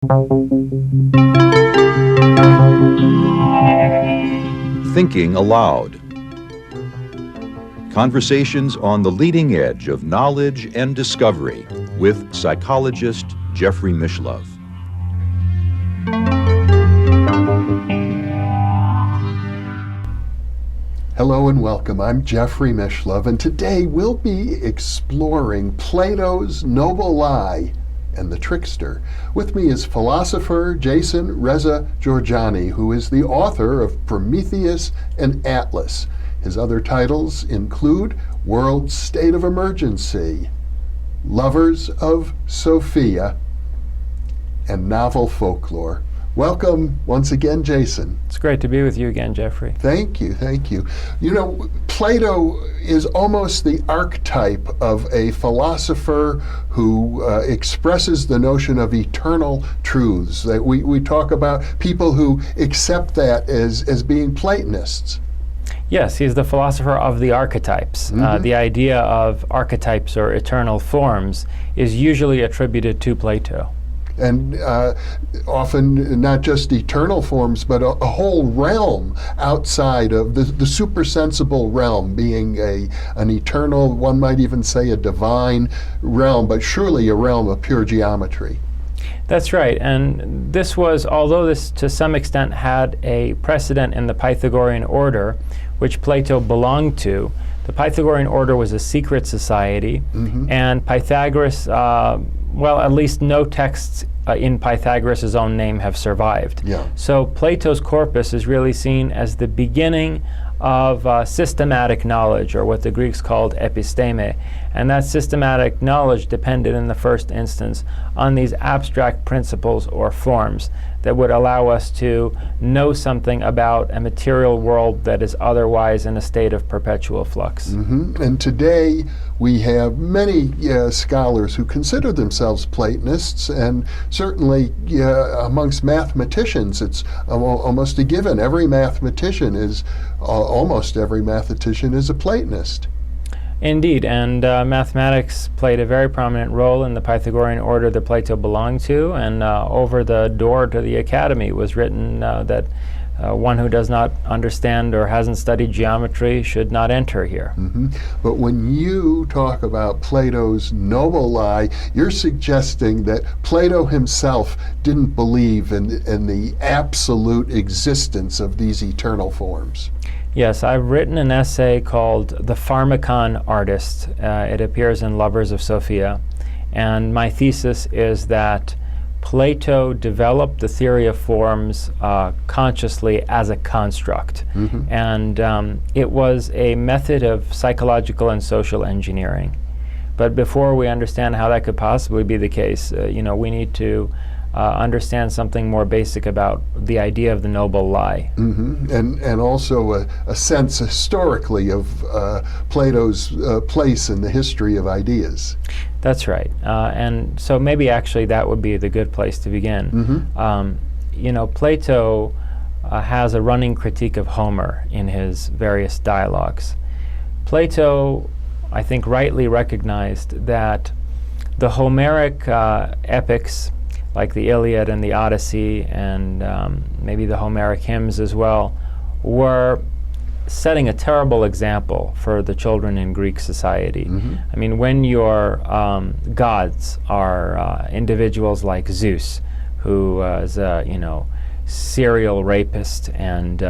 Thinking Aloud. Conversations on the leading edge of knowledge and discovery with psychologist Jeffrey Mishlove. Hello and welcome. I'm Jeffrey Mishlove, and today we'll be exploring Plato's noble lie and the Trickster. With me is philosopher Reza Jorjani, who is the author of Prometheus and Atlas. His other titles include World State of Emergency, Lovers of Sophia, and novel Folklore. Welcome once again, Jason. It's great to be with you again, Jeffrey. Thank you, thank you. You know, Plato is almost the archetype of a philosopher who expresses the notion of eternal truths. That we talk about people who accept that as being Platonists. Yes, he's the philosopher of the archetypes. The idea of archetypes or eternal forms is usually attributed to Plato. And often not just eternal forms, but a whole realm outside of the supersensible realm, being an eternal, one might even say a divine realm, but surely a realm of pure geometry. That's right, and this was, although this to some extent had a precedent in the Pythagorean Order, which Plato belonged to. The Pythagorean Order was a secret society, and Pythagoras, well, at least no texts in Pythagoras' own name have survived. Yeah. So Plato's corpus is really seen as the beginning of systematic knowledge, or what the Greeks called episteme. And that systematic knowledge depended in the first instance on these abstract principles or forms that would allow us to know something about a material world that is otherwise in a state of perpetual flux. And today we have many scholars who consider themselves Platonists, and certainly amongst mathematicians it's almost a given. Almost every mathematician is a Platonist. Indeed, and mathematics played a very prominent role in the Pythagorean Order that Plato belonged to, and over the door to the academy was written that one who does not understand or hasn't studied geometry should not enter here. But when you talk about Plato's noble lie, you're suggesting that Plato himself didn't believe in the absolute existence of these eternal forms. Yes, I've written an essay called The Pharmakon Artist. It appears in Lovers of Sophia. And my thesis is that Plato developed the theory of forms consciously as a construct. And it was a method of psychological and social engineering. But before we understand how that could possibly be the case, we need to understand something more basic about the idea of the noble lie. And also a sense historically of Plato's place in the history of ideas. That's right. And so maybe actually that would be the good place to begin. Plato has a running critique of Homer in his various dialogues. Plato, I think, rightly recognized that the Homeric epics, like the Iliad and the Odyssey, and maybe the Homeric hymns as well, were setting a terrible example for the children in Greek society. I mean, when your gods are individuals like Zeus, who is a serial rapist and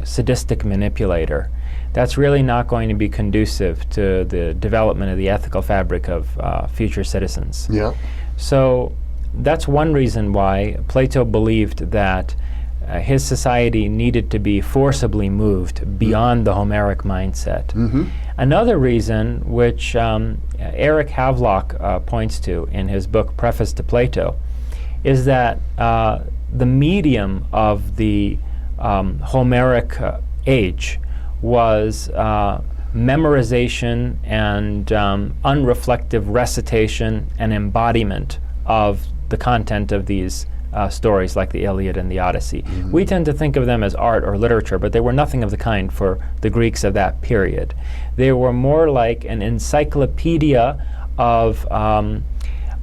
sadistic manipulator, that's really not going to be conducive to the development of the ethical fabric of future citizens. Yeah. So that's one reason why Plato believed that his society needed to be forcibly moved beyond the Homeric mindset. Another reason, which Eric Havelock points to in his book Preface to Plato, is that the medium of the Homeric age was memorization and unreflective recitation and embodiment of the content of these stories like the Iliad and the Odyssey. We tend to think of them as art or literature, but they were nothing of the kind for the Greeks of that period. They were more like an encyclopedia of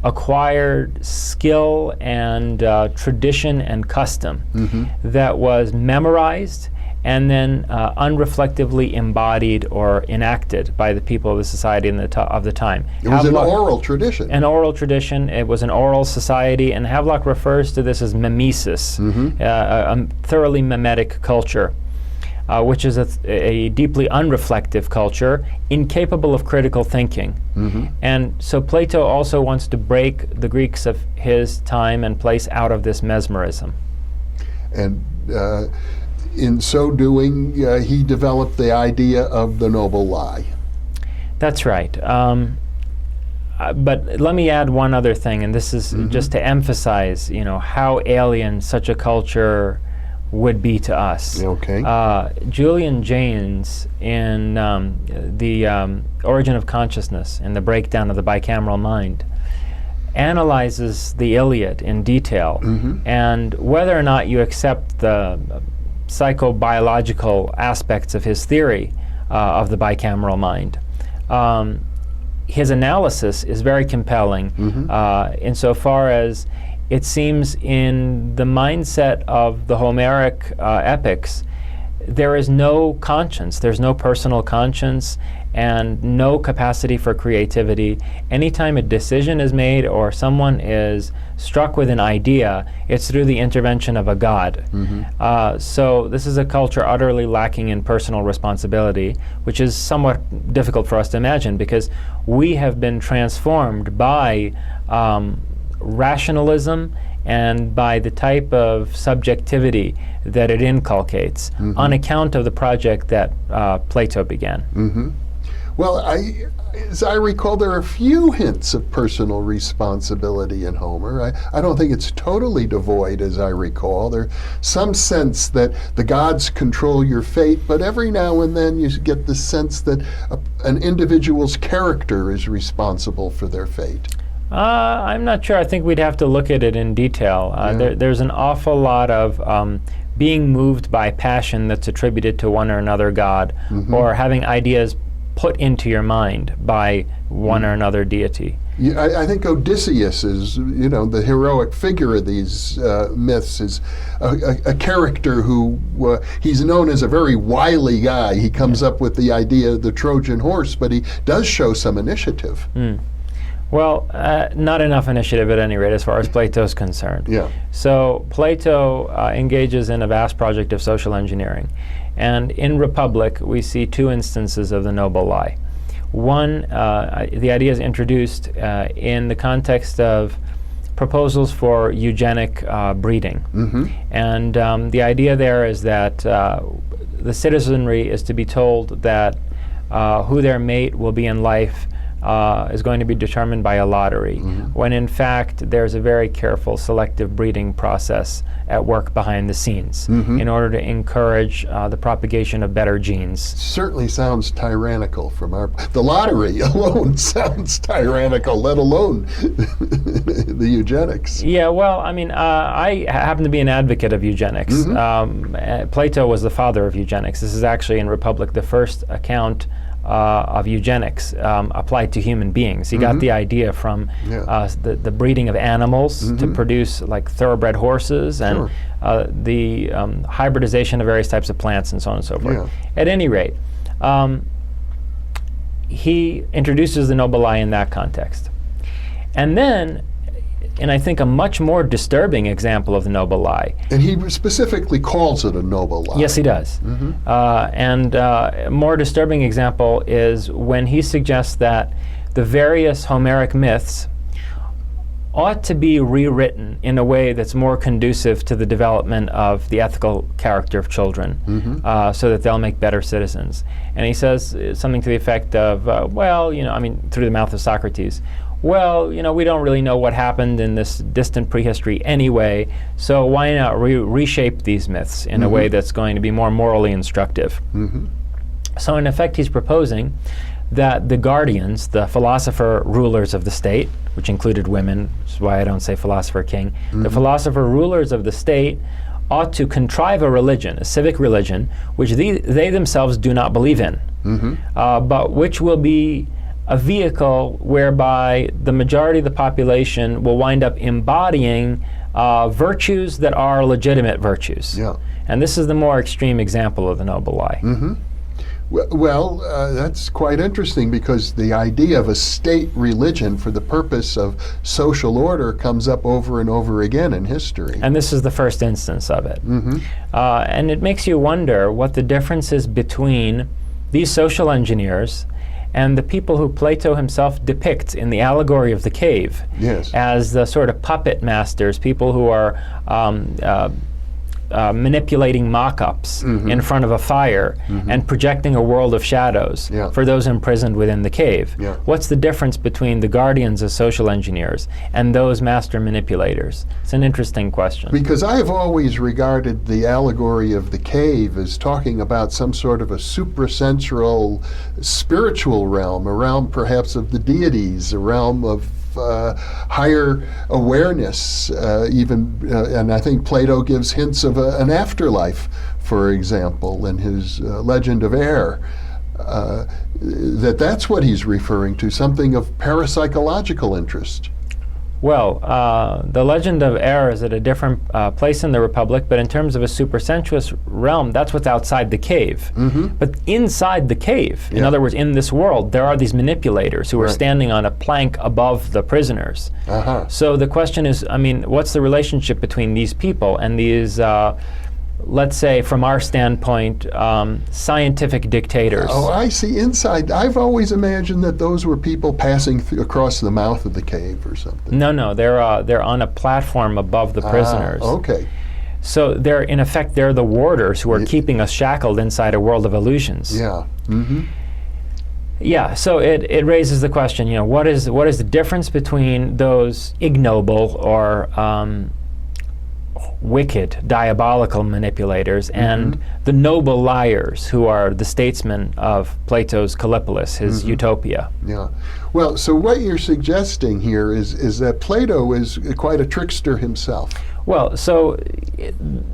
acquired skill and tradition and custom that was memorized and then unreflectively embodied or enacted by the people of the society of the time. It was an oral tradition. An oral tradition. It was an oral society, and Havelock refers to this as mimesis, a thoroughly mimetic culture, which is a deeply unreflective culture, incapable of critical thinking. And so Plato also wants to break the Greeks of his time and place out of this mesmerism. And in so doing, he developed the idea of the noble lie. That's right. But let me add one other thing, and this is just to emphasize, how alien such a culture would be to us. Okay. Julian Jaynes, in the Origin of Consciousness and the Breakdown of the Bicameral Mind, analyzes the Iliad in detail, and whether or not you accept the psychobiological aspects of his theory of the bicameral mind, his analysis is very compelling insofar as it seems in the mindset of the Homeric epics, there is no conscience, there's no personal conscience, and no capacity for creativity. Anytime a decision is made or someone is struck with an idea, it's through the intervention of a god. So this is a culture utterly lacking in personal responsibility, which is somewhat difficult for us to imagine because we have been transformed by rationalism and by the type of subjectivity that it inculcates on account of the project that Plato began. Well, as I recall, there are a few hints of personal responsibility in Homer. I don't think it's totally devoid, as I recall. There's some sense that the gods control your fate, but every now and then you get the sense that an individual's character is responsible for their fate. I'm not sure. I think we'd have to look at it in detail. There's an awful lot of being moved by passion that's attributed to one or another god, or having ideas put into your mind by one or another deity. Yeah, I think Odysseus is, the heroic figure of these myths, is a character who, he's known as a very wily guy. He comes up with the idea of the Trojan horse, but he does show some initiative. Well, not enough initiative at any rate as far as Plato's concerned. So Plato engages in a vast project of social engineering. And in Republic, we see two instances of the noble lie. One, the idea is introduced in the context of proposals for eugenic breeding. And the idea there is that the citizenry is to be told that who their mate will be in life is going to be determined by a lottery, when in fact there's a very careful selective breeding process at work behind the scenes in order to encourage the propagation of better genes. Certainly sounds tyrannical from the lottery alone sounds tyrannical, let alone the eugenics. Yeah, well, I mean, I happen to be an advocate of eugenics. Plato was the father of eugenics. This is actually in Republic the first account of eugenics applied to human beings. He got the idea from the breeding of animals to produce like thoroughbred horses and the hybridization of various types of plants and so on and so forth. At any rate, he introduces the noble lie in that context. And then, and I think a much more disturbing example of the noble lie. And he specifically calls it a noble lie. Yes, he does. And a more disturbing example is when he suggests that the various Homeric myths ought to be rewritten in a way that's more conducive to the development of the ethical character of children, so that they'll make better citizens. And he says something to the effect of, through the mouth of Socrates, well, we don't really know what happened in this distant prehistory anyway, so why not reshape these myths in a way that's going to be more morally instructive? So in effect, he's proposing that the guardians, the philosopher rulers of the state, which included women, which is why I don't say philosopher king, the philosopher rulers of the state ought to contrive a religion, a civic religion, which they themselves do not believe in, but which will be a vehicle whereby the majority of the population will wind up embodying virtues that are legitimate virtues. Yeah. And this is the more extreme example of the noble lie. Mm-hmm. Well, that's quite interesting, because the idea of a state religion for the purpose of social order comes up over and over again in history. And this is the first instance of it. Mm-hmm. And it makes you wonder what the difference is between these social engineers and the people who Plato himself depicts in the allegory of the cave. Yes. As the sort of puppet masters, people who are manipulating mock-ups in front of a fire and projecting a world of shadows for those imprisoned within the cave. Yeah. What's the difference between the guardians as social engineers and those master manipulators? It's an interesting question. Because I have always regarded the allegory of the cave as talking about some sort of a suprasensual spiritual realm, a realm perhaps of the deities, a realm of higher awareness, and I think Plato gives hints of an afterlife, for example, in his Legend of Air. That's what he's referring to, something of parapsychological interest. Well, the Legend of Air is at a different place in the Republic, but in terms of a supersensuous realm, that's what's outside the cave. But inside the cave, in other words, in this world, there are these manipulators who are standing on a plank above the prisoners. So the question is, I mean, what's the relationship between these people and these, let's say, from our standpoint, scientific dictators? Oh, I see. Inside, I've always imagined that those were people passing across the mouth of the cave or something. No, they're on a platform above the prisoners. Okay. So they're, in effect, they're the warders who are keeping us shackled inside a world of illusions. Yeah. Yeah, so it raises the question, you know, what is the difference between those ignoble or wicked, diabolical manipulators and the noble liars who are the statesmen of Plato's Callipolis, his Utopia? Yeah. Well, so what you're suggesting here is that Plato is quite a trickster himself. Well, so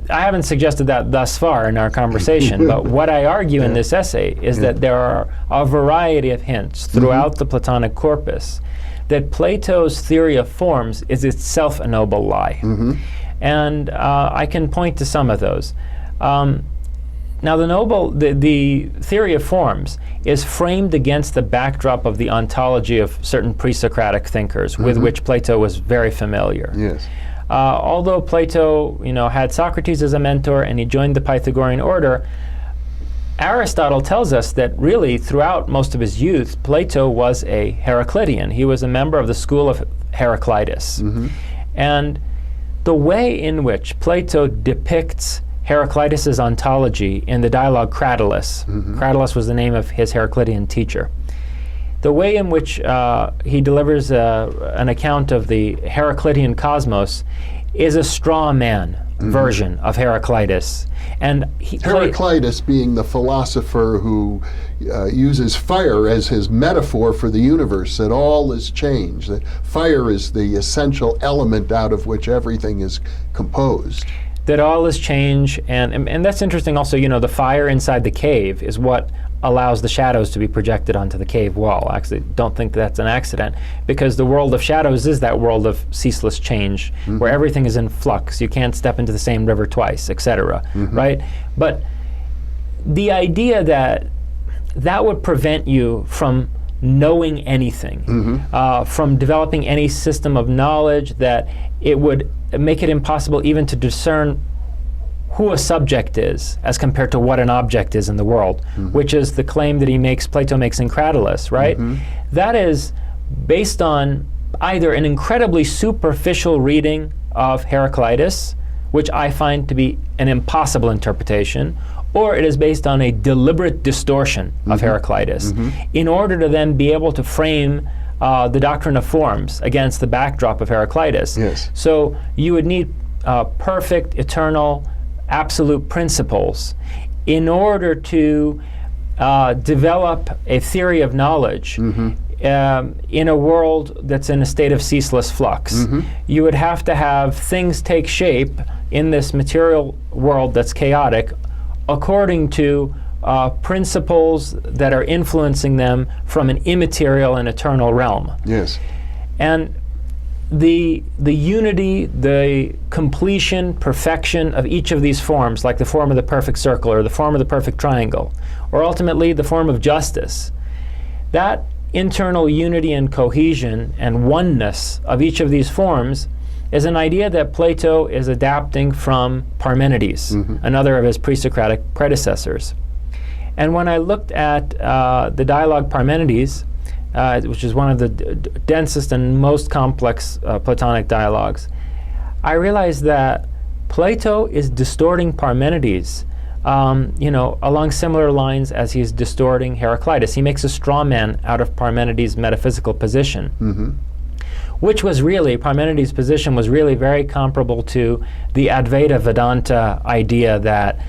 I haven't suggested that thus far in our conversation, but what I argue in this essay is that there are a variety of hints throughout the Platonic corpus that Plato's theory of forms is itself a noble lie. And I can point to some of those. Now, the theory of forms is framed against the backdrop of the ontology of certain pre-Socratic thinkers with which Plato was very familiar. Yes. Although Plato, you know, had Socrates as a mentor and he joined the Pythagorean Order, Aristotle tells us that really throughout most of his youth, Plato was a Heraclitean. He was a member of the school of Heraclitus. And the way in which Plato depicts Heraclitus's ontology in the dialogue Cratylus, Cratylus was the name of his Heraclitean teacher, the way in which he delivers an account of the Heraclitean cosmos is a straw man version of Heraclitus. And Heraclitus being the philosopher who uses fire as his metaphor for the universe, that all is change, that fire is the essential element out of which everything is composed. That all is change, and that's interesting also, you know, the fire inside the cave is what allows the shadows to be projected onto the cave wall. Actually, don't think that's an accident, because the world of shadows is that world of ceaseless change, where everything is in flux. You can't step into the same river twice, etc. Right? But the idea that would prevent you from knowing anything, from developing any system of knowledge, that it would make it impossible even to discern who a subject is as compared to what an object is in the world, which is the claim that Plato makes in Cratylus, right? That is based on either an incredibly superficial reading of Heraclitus, which I find to be an impossible interpretation, or it is based on a deliberate distortion of Heraclitus in order to then be able to frame the doctrine of forms against the backdrop of Heraclitus. Yes. So you would need perfect, eternal, absolute principles in order to develop a theory of knowledge in a world that's in a state of ceaseless flux. You would have to have things take shape in this material world that's chaotic according to principles that are influencing them from an immaterial and eternal realm. Yes. And the unity, the completion, perfection of each of these forms, like the form of the perfect circle or the form of the perfect triangle, or ultimately the form of justice, that internal unity and cohesion and oneness of each of these forms is an idea that Plato is adapting from Parmenides, another of his pre-Socratic predecessors. And when I looked at the dialogue Parmenides, which is one of the densest and most complex Platonic dialogues, I realized that Plato is distorting Parmenides along similar lines as he's distorting Heraclitus. He makes a straw man out of Parmenides' metaphysical position, which was really, Parmenides' position was really very comparable to the Advaita Vedanta idea that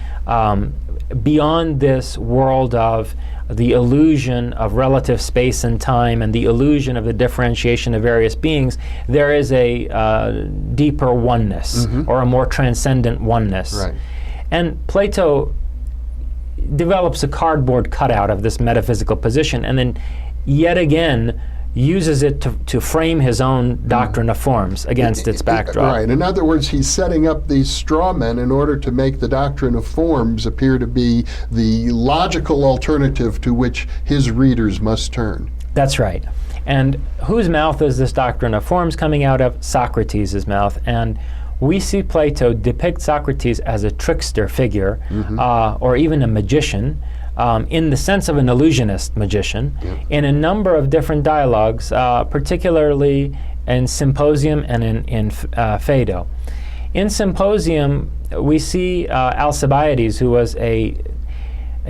beyond this world of the illusion of relative space and time and the illusion of the differentiation of various beings, there is a deeper oneness or a more transcendent oneness. Right. And Plato develops a cardboard cutout of this metaphysical position and then yet again uses it to frame his own doctrine of forms against its backdrop. Right. In other words, he's setting up these straw men in order to make the doctrine of forms appear to be the logical alternative to which his readers must turn. That's right. And whose mouth is this doctrine of forms coming out of? Socrates' mouth. And we see Plato depict Socrates as a trickster figure, or even a magician, in the sense of an illusionist magician, in a number of different dialogues, particularly in Symposium and in Phaedo. In Symposium, we see Alcibiades, who was a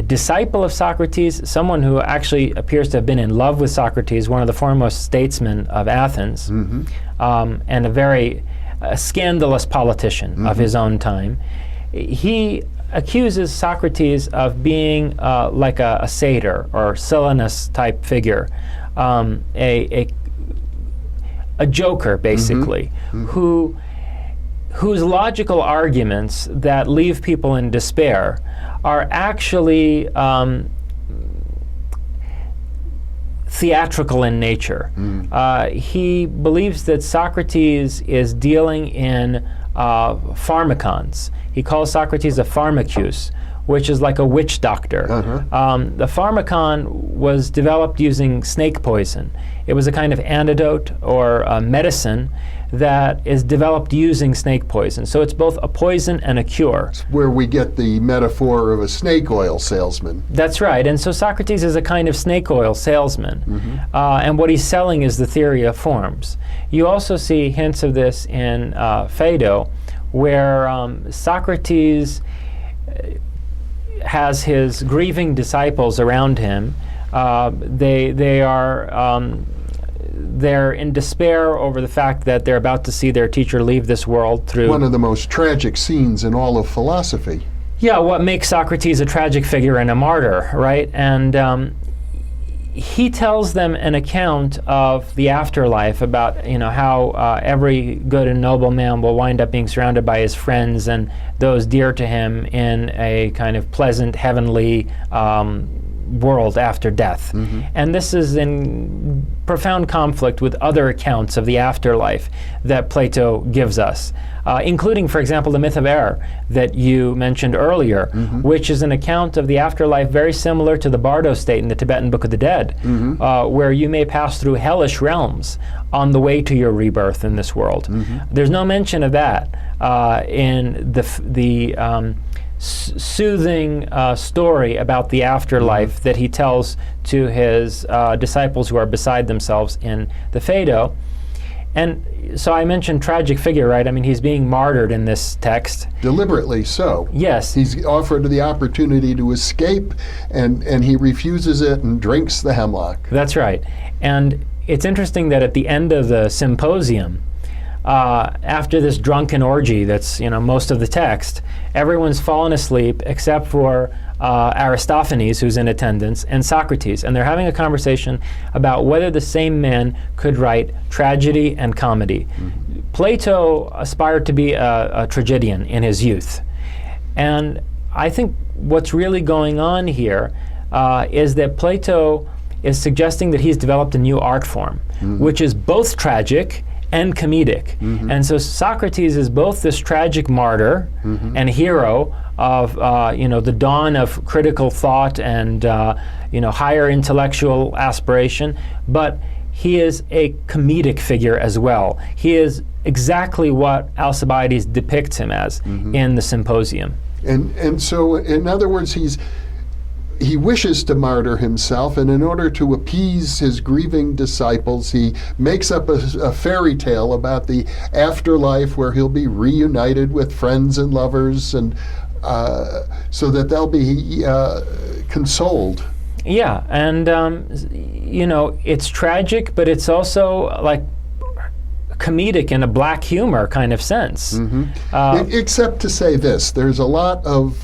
disciple of Socrates, someone who actually appears to have been in love with Socrates, one of the foremost statesmen of Athens, and a very scandalous politician of his own time. He accuses Socrates of being like a satyr or Silenus type figure, a joker basically, whose logical arguments that leave people in despair are actually theatrical in nature. He believes that Socrates is dealing in pharmacons. He calls Socrates a pharmacus, which is like a witch doctor. The pharmacon was developed using snake poison. It was a kind of antidote or medicine that is developed using snake poison. So it's both a poison and a cure. It's where we get the metaphor of a snake oil salesman. That's right. And so Socrates is a kind of snake oil salesman. And what he's selling is the theory of forms. You also see hints of this in Phaedo, where Socrates has his grieving disciples around him. They're in despair over the fact that they're about to see their teacher leave this world through one of the most tragic scenes in all of philosophy. Yeah, what makes Socrates a tragic figure and a martyr, right? And he tells them an account of the afterlife, about how every good and noble man will wind up being surrounded by his friends and those dear to him in a kind of pleasant heavenly world after death. And this is in profound conflict with other accounts of the afterlife that Plato gives us, including, for example, the myth of error that you mentioned earlier, which is an account of the afterlife very similar to the Bardo state in the Tibetan Book of the Dead, where you may pass through hellish realms on the way to your rebirth in this world. There's no mention of that in the soothing story about the afterlife that he tells to his disciples who are beside themselves in the Phaedo. And so I mentioned tragic figure, right? I mean, he's being martyred in this text. Deliberately so. Yes. He's offered the opportunity to escape, and he refuses it and drinks the hemlock. That's right. And it's interesting that at the end of the Symposium, after this drunken orgy that's most of the text, everyone's fallen asleep except for Aristophanes, who's in attendance, and Socrates, and they're having a conversation about whether the same man could write tragedy and comedy. Plato aspired to be a tragedian in his youth, and I think what's really going on here is that Plato is suggesting that he's developed a new art form, which is both tragic and comedic. And so Socrates is both this tragic martyr and hero of the dawn of critical thought and higher intellectual aspiration, but he is a comedic figure as well. He is exactly what Alcibiades depicts him as in the Symposium. And so, in other words, he wishes to martyr himself, and in order to appease his grieving disciples, he makes up a fairy tale about the afterlife where he'll be reunited with friends and lovers, and so that they'll be consoled. Yeah, and it's tragic, but it's also like comedic in a black humor kind of sense. Except to say this, there's a lot of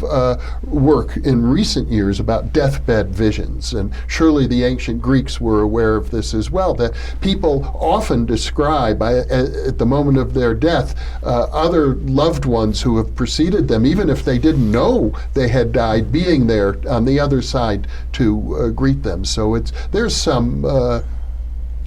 work in recent years about deathbed visions, and surely the ancient Greeks were aware of this as well, that people often describe at the moment of their death other loved ones who have preceded them, even if they didn't know they had died, being there on the other side to greet them. So there's some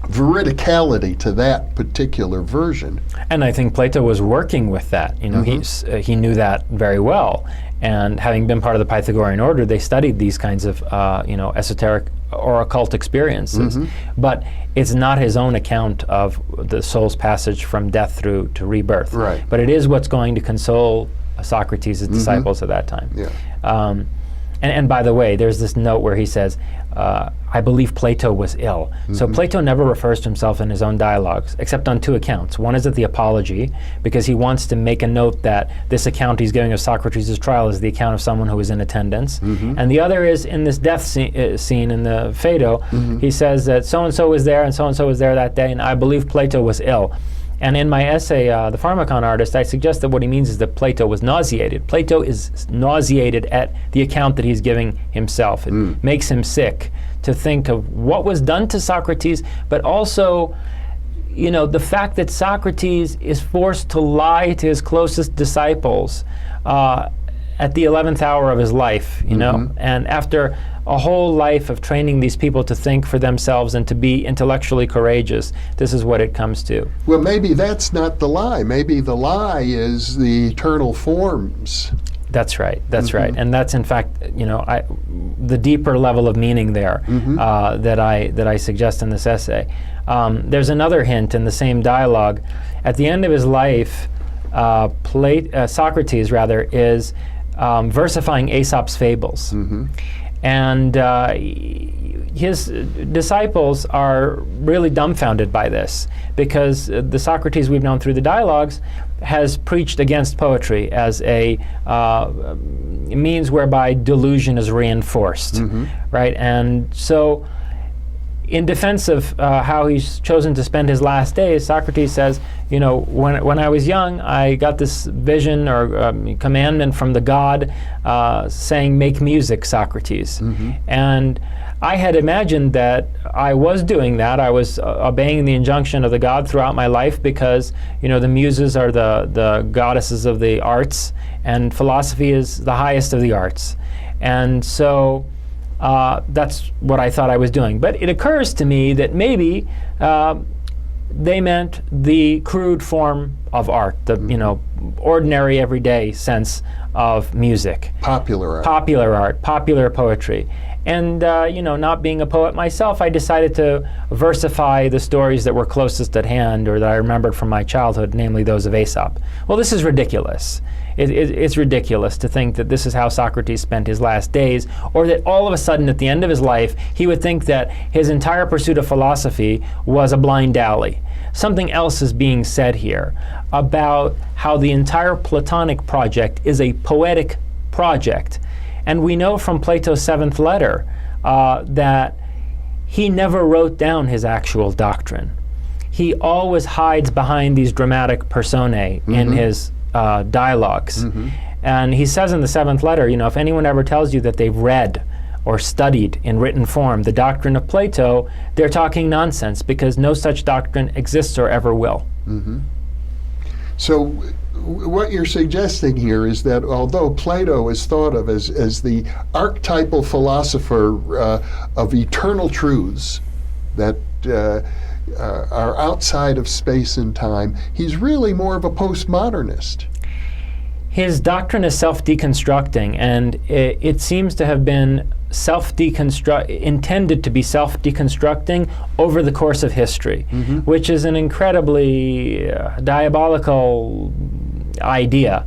veridicality to that particular version. And I think Plato was working with that. He knew that very well. And having been part of the Pythagorean Order, they studied these kinds of esoteric or occult experiences. But it's not his own account of the soul's passage from death through to rebirth. Right. But it is what's going to console Socrates' disciples at that time. Yeah. And by the way, there's this note where he says, I believe Plato was ill. So Plato never refers to himself in his own dialogues, except on two accounts. One is at the Apology, because he wants to make a note that this account he's giving of Socrates' trial is the account of someone who was in attendance. And the other is in this death scene in the Phaedo. He says that so-and-so was there and so-and-so was there that day, and I believe Plato was ill. And in my essay, The Pharmacon Artist, I suggest that what he means is that Plato was nauseated. Plato is nauseated at the account that he's giving himself. It makes him sick to think of what was done to Socrates, but also, the fact that Socrates is forced to lie to his closest disciples at the 11th hour of his life, and after a whole life of training these people to think for themselves and to be intellectually courageous, this is what it comes to. Well, maybe that's not the lie. Maybe the lie is the eternal forms. That's right. That's right. And that's in fact, the deeper level of meaning there that I suggest in this essay. There's another hint in the same dialogue. At the end of his life, Socrates is versifying Aesop's fables. And his disciples are really dumbfounded by this, because the Socrates we've known through the dialogues has preached against poetry as a means whereby delusion is reinforced, right? And so, in defense of how he's chosen to spend his last days, Socrates says, when I was young, I got this vision or commandment from the god saying, make music, Socrates. And I had imagined that I was doing that. I was obeying the injunction of the god throughout my life, because, the muses are the goddesses of the arts, and philosophy is the highest of the arts. And so that's what I thought I was doing. But it occurs to me that maybe they meant the crude form of art, the ordinary, everyday sense of music. Popular art. Popular art, popular poetry. And, not being a poet myself, I decided to versify the stories that were closest at hand or that I remembered from my childhood, namely those of Aesop. Well, this is ridiculous. It's ridiculous to think that this is how Socrates spent his last days, or that all of a sudden at the end of his life he would think that his entire pursuit of philosophy was a blind alley. Something else is being said here about how the entire Platonic project is a poetic project. And we know from Plato's 7th letter that he never wrote down his actual doctrine. He always hides behind these dramatic personae in his dialogues. And he says in the 7th letter, if anyone ever tells you that they've read or studied in written form the doctrine of Plato, they're talking nonsense, because no such doctrine exists or ever will. So what you're suggesting here is that although Plato is thought of as the archetypal philosopher of eternal truths that are outside of space and time, he's really more of a postmodernist. His doctrine is self-deconstructing, and it seems to have been intended to be self-deconstructing over the course of history, which is an incredibly diabolical idea.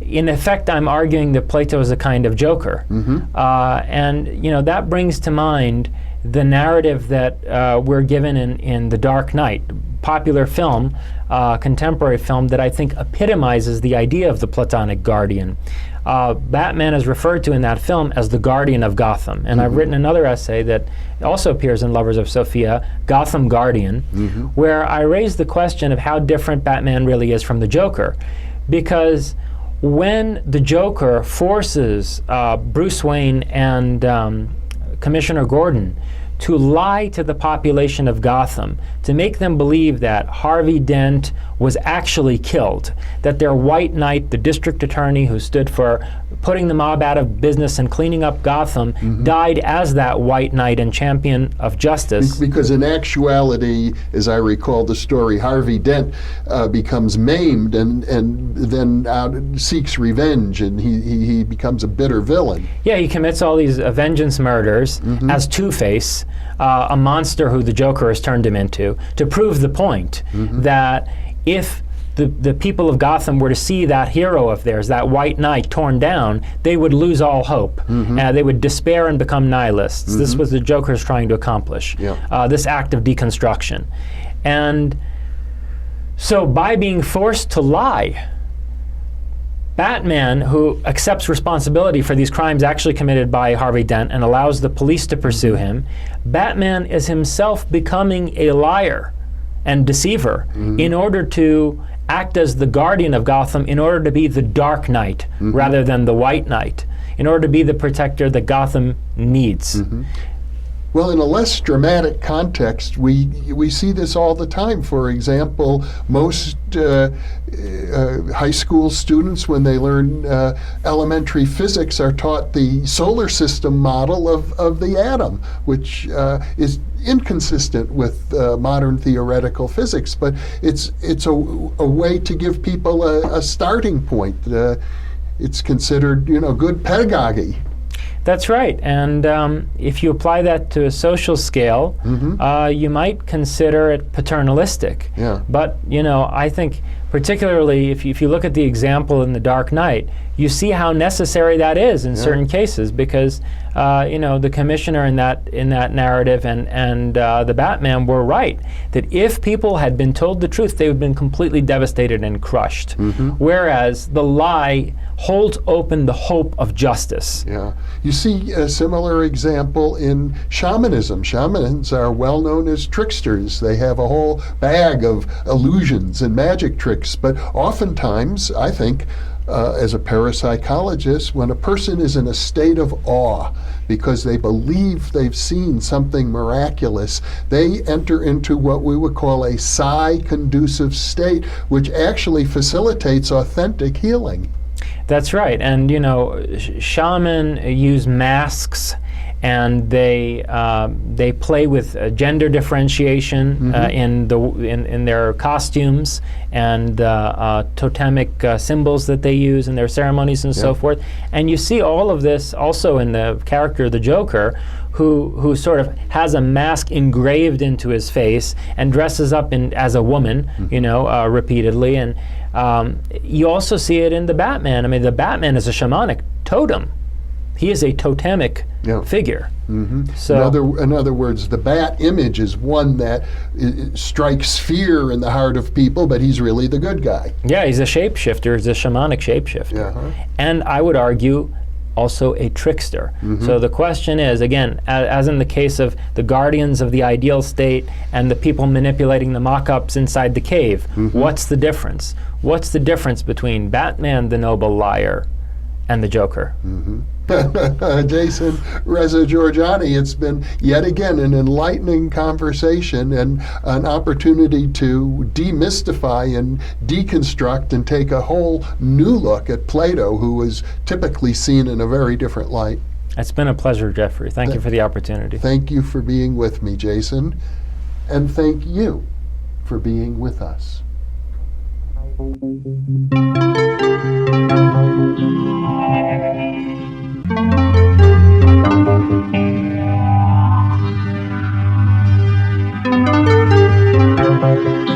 In effect, I'm arguing that Plato is a kind of joker, and that brings to mind the narrative that we're given in The Dark Knight, popular film, contemporary film that I think epitomizes the idea of the Platonic guardian. Batman is referred to in that film as the guardian of Gotham, and I've written another essay that also appears in Lovers of Sophia, Gotham Guardian, where I raise the question of how different Batman really is from the Joker, because when the Joker forces Bruce Wayne and Commissioner Gordon to lie to the population of Gotham, to make them believe that Harvey Dent was actually killed, that their White Knight, the district attorney who stood for putting the mob out of business and cleaning up Gotham, died as that White Knight and champion of justice. Because in actuality, as I recall the story, Harvey Dent becomes maimed and then seeks revenge, and he becomes a bitter villain. Yeah, he commits all these vengeance murders as Two-Face, a monster who the Joker has turned him into, to prove the point that if the people of Gotham were to see that hero of theirs, that White Knight, torn down, they would lose all hope. They would despair and become nihilists. This was the Joker's trying to accomplish, this act of deconstruction. And so by being forced to lie, Batman, who accepts responsibility for these crimes actually committed by Harvey Dent and allows the police to pursue him, Batman is himself becoming a liar and deceiver in order to act as the guardian of Gotham, in order to be the Dark Knight rather than the White Knight, in order to be the protector that Gotham needs. Well, in a less dramatic context, we see this all the time. For example, most high school students, when they learn elementary physics, are taught the solar system model of the atom, which is inconsistent with modern theoretical physics, but it's a way to give people a starting point. It's considered, good pedagogy. That's right, and if you apply that to a social scale, you might consider it paternalistic. But I think particularly if you look at the example in The Dark Knight, you see how necessary that is in certain cases, because the commissioner in that narrative and the Batman were right that if people had been told the truth, they would have been completely devastated and crushed. Whereas the lie holds open the hope of justice. You see a similar example in shamanism. Shamans are well known as tricksters. They have a whole bag of illusions and magic tricks, but oftentimes, I think, as a parapsychologist, when a person is in a state of awe because they believe they've seen something miraculous, they enter into what we would call a psi-conducive state, which actually facilitates authentic healing. That's right, and shaman use masks, and they play with gender differentiation in their costumes and totemic symbols that they use in their ceremonies and so forth. And you see all of this also in the character of the Joker, who sort of has a mask engraved into his face and dresses up as a woman, repeatedly. And you also see it in the Batman. I mean, the Batman is a shamanic totem. He is a totemic figure. So, in other words, the bat image is one that strikes fear in the heart of people, but he's really the good guy. Yeah, he's a shapeshifter. He's a shamanic shapeshifter. And I would argue also a trickster. So the question is, again, as in the case of the guardians of the ideal state and the people manipulating the mock-ups inside the cave, what's the difference? What's the difference between Batman the noble liar and the Joker. Jason, Reza Jorjani, it's been yet again an enlightening conversation and an opportunity to demystify and deconstruct and take a whole new look at Plato, who is typically seen in a very different light. It's been a pleasure, Jeffrey. Thank you for the opportunity. Thank you for being with me, Jason. And thank you for being with us. Thank you.